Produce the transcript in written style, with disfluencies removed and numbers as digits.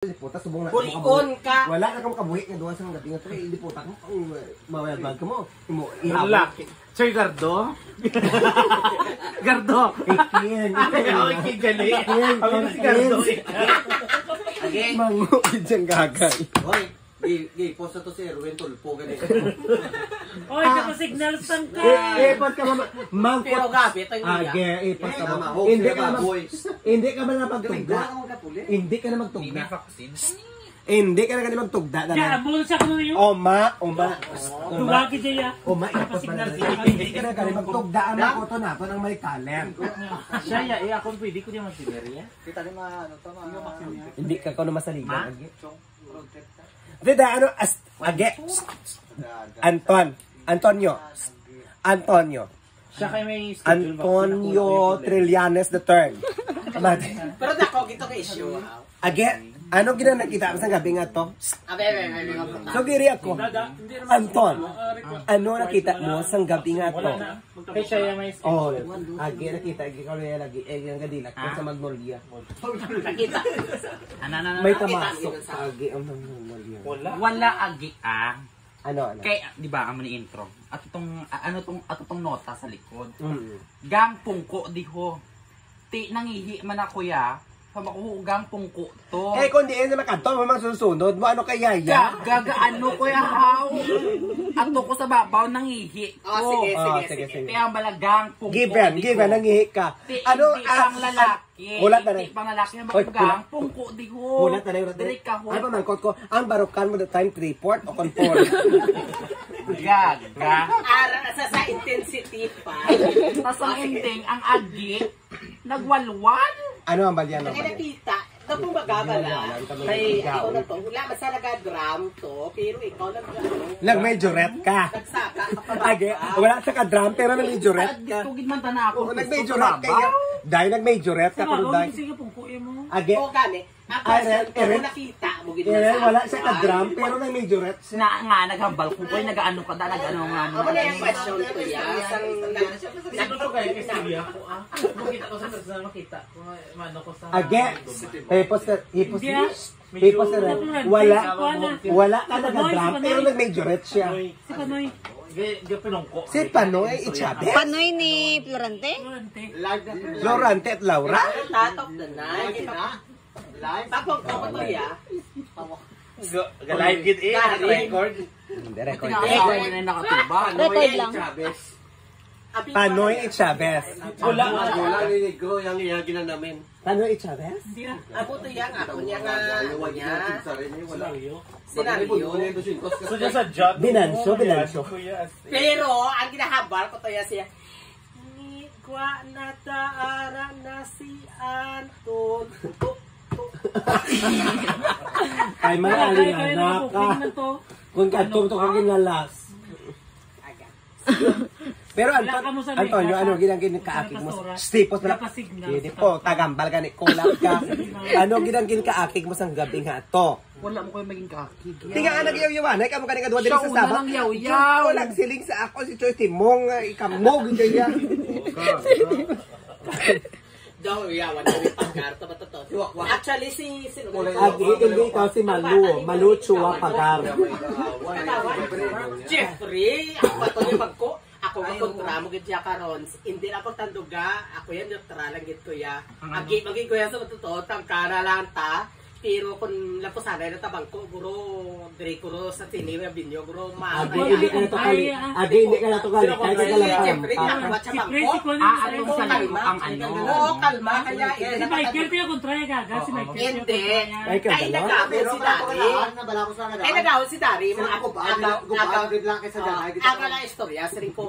Liputa, subong na. Bulikon ka. Wala ka kang kabuhi nga duwa sa mga gabi nga to. Liputa mo, mawayag ka mo. Laki. Sir Gardo? Gardo! Ikin. Ako ikigali. Ako si Gardo. Again. Mangukid siyang gagay. Hoy, post na to si Erwin Tulpo ganito. Oy, ka signal sang ka. Ipot ka mama. Mangkot. Pero gapit ang iya. Ipot ka mama. Hindi ka man na magtugda. Hindi ka na magtugda. Hindi ka na ganun magtugda. Ya, amol sa kuno yo. Oma. Duwagi diya. Oma, ipot pa na. Hindi ka na ganun magtugda. Ang makoto na ito ng may talent. Siya ya, ako pwede ko niya magsinerya. Kita ni ano to Hindi ka ko na masaligan. Dida, ano, Antonio. Siya kayo may Antonio Trillanes III. Pero dako gito ka issue. Ano ginanakita sa gabi nga to? Abe. So, giri ako. Anton, ano nakita mo sa gabi nga to? Kaya siya yung may Oh, nakita. Ikaw na lagi. Yung gadilak ko sa Magnolia. Nakita. May tamasok. Ang Magnolia. Wala agi Ano? kay di ba amo ni intro at itong nota sa likod gang pungko diho ti nangihi man ako ya sa makuhugang pungko to Kung di na makanto mo susunod mo ano kaya ya? gagaano ko ya haw ato ko sa babaw nangihi ko Sige. kaya balagang pungko Given nangihi ka. Ano pang lalaki ulat na rin. pang lalaki na makuhugang pungko diho Ulat na rin. diri ka ho Ano pa mangkot ko? Ang barukan mo the time 3/4 o conform? gaga Ara sa intensity pa. tas ang ending ang agi nagwalwal. Ano ang balyan? Kaya nakita, ito pong magabala. Kay ikaw na to, wala basta nag-drum to, pero ikaw Nag-majorette ka. nagsaka ka pa. Wala sa ka-drum pero nag-majorette ka. Tugid man tana ako. Nag-majorette ka. Dahil nag-majorette ka pero dahil. Sige pungkuin mo. Oo, gani. Ako nakita mo gito. Wala sa ka-drum pero nag-majorette siya. Na nga naghambal ko koy nagaano ka da nagano nga. Ako na yung question ko ya. Siguro ko kayo kasi ako makita ko sa makita ko mano ko sa wala ka nag-drum pero nag-majorette siya. Si Panoy. pinongko. Si Panoy Chavez. Panoy ni Florante? Florante at Laura. Top of the night. Tapos ko to ya. Live gid record. Hindi record. Na nakatuba. Record lang. Panoy at Chavez. Wala ni Negro yang iyagin na namin. Panoy at Chavez? Ako to yang ako niya nga Scenario. Senaryo. So just a job. Binanso. Pero ang ginahabal ko to ya siya. Kwa na taara na si Anton. Ay maalala ka. Kung katong to kang ginalas. Pero Antonio, ano ginang kaakig mo? Stipos na hindi po, tagambal ka ni kulap ka. Ano ginang kaakig mo sang gabi nga to? Wala mo koy maging kakig. Di nga nagyaw-yawan, ay kamo ka nga duwa diri sa Siya una sabak. lang yaw-yaw. Walang siling sa ako si Choy Timong, ikamog dyan yan. Daw yawan na yung pagkarto ba to? Actually si Hindi ikaw si Malu Chua Pagar. Jeffrey, ako to yung magko. Ako kontra mo gid siya karon. Hindi na ako tanduga. Ako yan neutral lang gid ko ya. Agi ko ya sa totoo tangkara lang ta. Pero kung lapo sana na tabang ko guro dire ko sa tiniwe binyo guro ma. Hindi ka na to kali. Hindi ka na to kali. Kaya ka lang Jeffrey, ako sa bangko. Anong sa ang ano? Oo, kalma kaya Si Michael kaya kontra ya gaga. Si Michael. hindi. Michael, Ay nagawin si Dari. Ay nagawin si Dari. Ako ba? Ang lang istorya. Siring ko